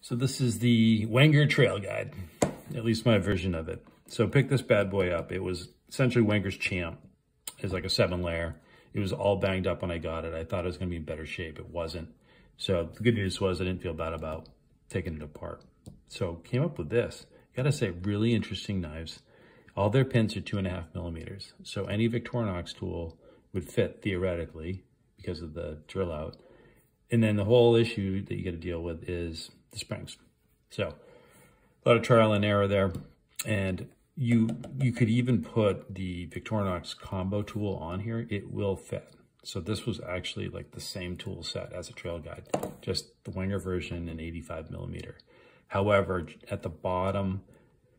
So this is the Wenger trail guide, at least my version of it. So pick this bad boy up. It was essentially Wenger's Champ. It's like a 7-layer. It was all banged up when I got it. I thought it was gonna be in better shape. It wasn't. So the good news was I didn't feel bad about taking it apart. So came up with this. Gotta say, really interesting knives. All their pins are 2.5 millimeters. So any Victorinox tool would fit theoretically because of the drill out. And then the whole issue that you got to deal with is the springs. So a lot of trial and error there. And you could even put the Victorinox combo tool on here. It will fit. So this was actually like the same tool set as a trail guide, just the Wenger version in 85 millimeter. However, at the bottom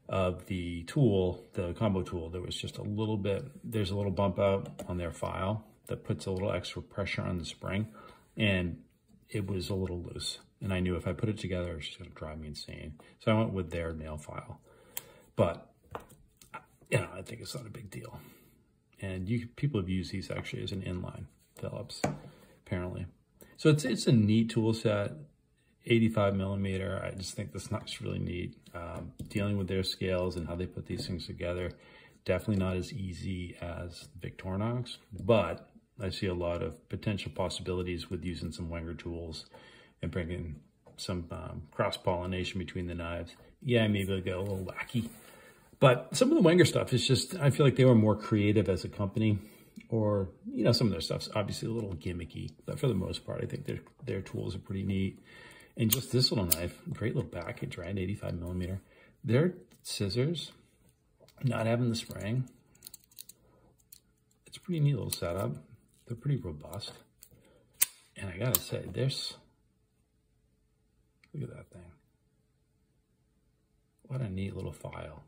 of the tool, the combo tool, there was just a little bit, there's a little bump out on their file that puts a little extra pressure on the spring. And it was a little loose. And I knew if I put it together, it's just gonna drive me insane. So I went with their nail file. But, you know, I think it's not a big deal. And people have used these actually as an inline Phillips, apparently. So it's a neat tool set, 85 millimeter. I just think this knife's really neat. Dealing with their scales and how they put these things together, definitely not as easy as Victorinox, but I see a lot of potential possibilities with using some Wenger tools and bringing some cross-pollination between the knives. Yeah, maybe I'll get a little wacky. But some of the Wenger stuff is just, I feel like they were more creative as a company, or, you know, some of their stuff's obviously a little gimmicky, but for the most part, I think their tools are pretty neat. And just this little knife, great little package, right? 85 millimeter. Their scissors, not having the spring, it's a pretty neat little setup. They're pretty robust. And I gotta say, look at that thing. What a neat little file.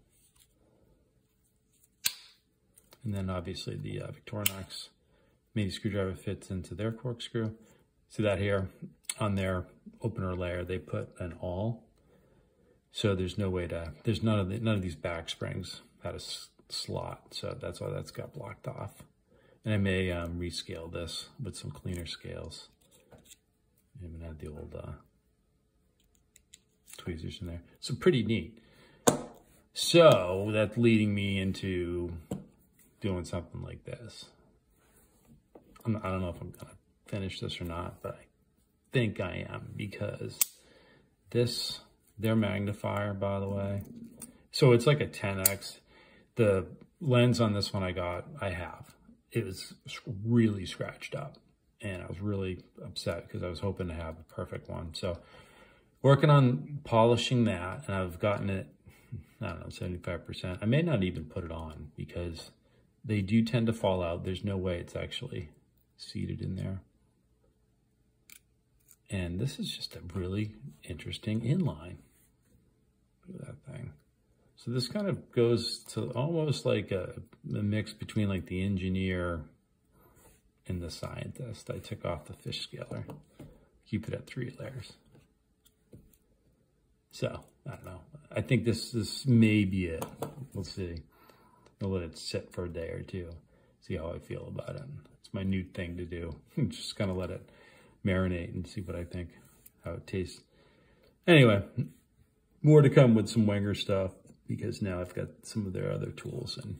And then obviously the Victorinox mini screwdriver fits into their corkscrew. See that here on their opener layer, they put an awl. So there's no way to, there's none of these back springs had a slot. So that's why that's got blocked off. And I may rescale this with some cleaner scales. I even had the old tweezers in there. So pretty neat. So that's leading me into doing something like this. I don't know if I'm gonna finish this or not, but I think I am, because their magnifier, by the way. So it's like a 10X. The lens on this one I have. It was really scratched up, and I was really upset because I was hoping to have the perfect one. So working on polishing that, and I've gotten it, I don't know, 75%. I may not even put it on because they do tend to fall out. There's no way it's actually seated in there. And this is just a really interesting inline. Look at that thing. So this kind of goes to almost like a mix between like the engineer and the scientist. I took off the fish scaler, keep it at 3 layers. So, I don't know. I think this may be it. We'll see. I'll let it sit for a day or two, see how I feel about it. It's my new thing to do. Just kind of let it marinate and see what I think, how it tastes. Anyway, more to come with some Wenger stuff, because now I've got some of their other tools, and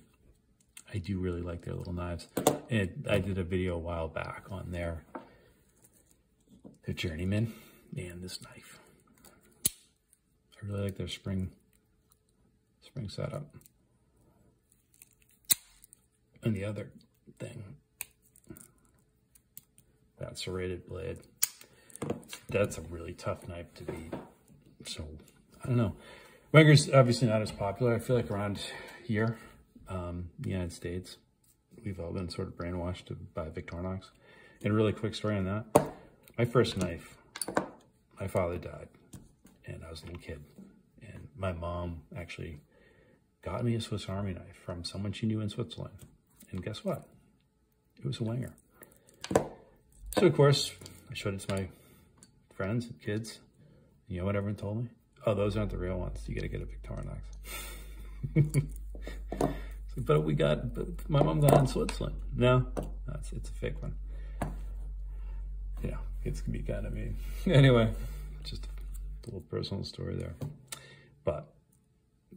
I do really like their little knives. And I did a video a while back on their Journeyman and this knife. I really like their spring setup. And the other thing, that serrated blade, that's a really tough knife to beat. So, I don't know. Wenger's obviously not as popular. I feel like around here, the United States, we've all been sort of brainwashed by Victorinox. And a really quick story on that. My first knife, my father died, and I was a little kid. And my mom actually got me a Swiss Army knife from someone she knew in Switzerland. And guess what? It was a Wenger. So, of course, I showed it to my friends and kids. You know what everyone told me? Oh, those aren't the real ones. You got to get a Victorinox. But my mom got it in Switzerland. No, it's a fake one. You know, kids can be kind of mean. Anyway, just A little personal story there. But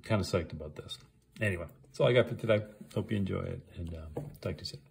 kind of psyched about this. Anyway, that's all I got for today. Hope you enjoy it, and talk to you soon.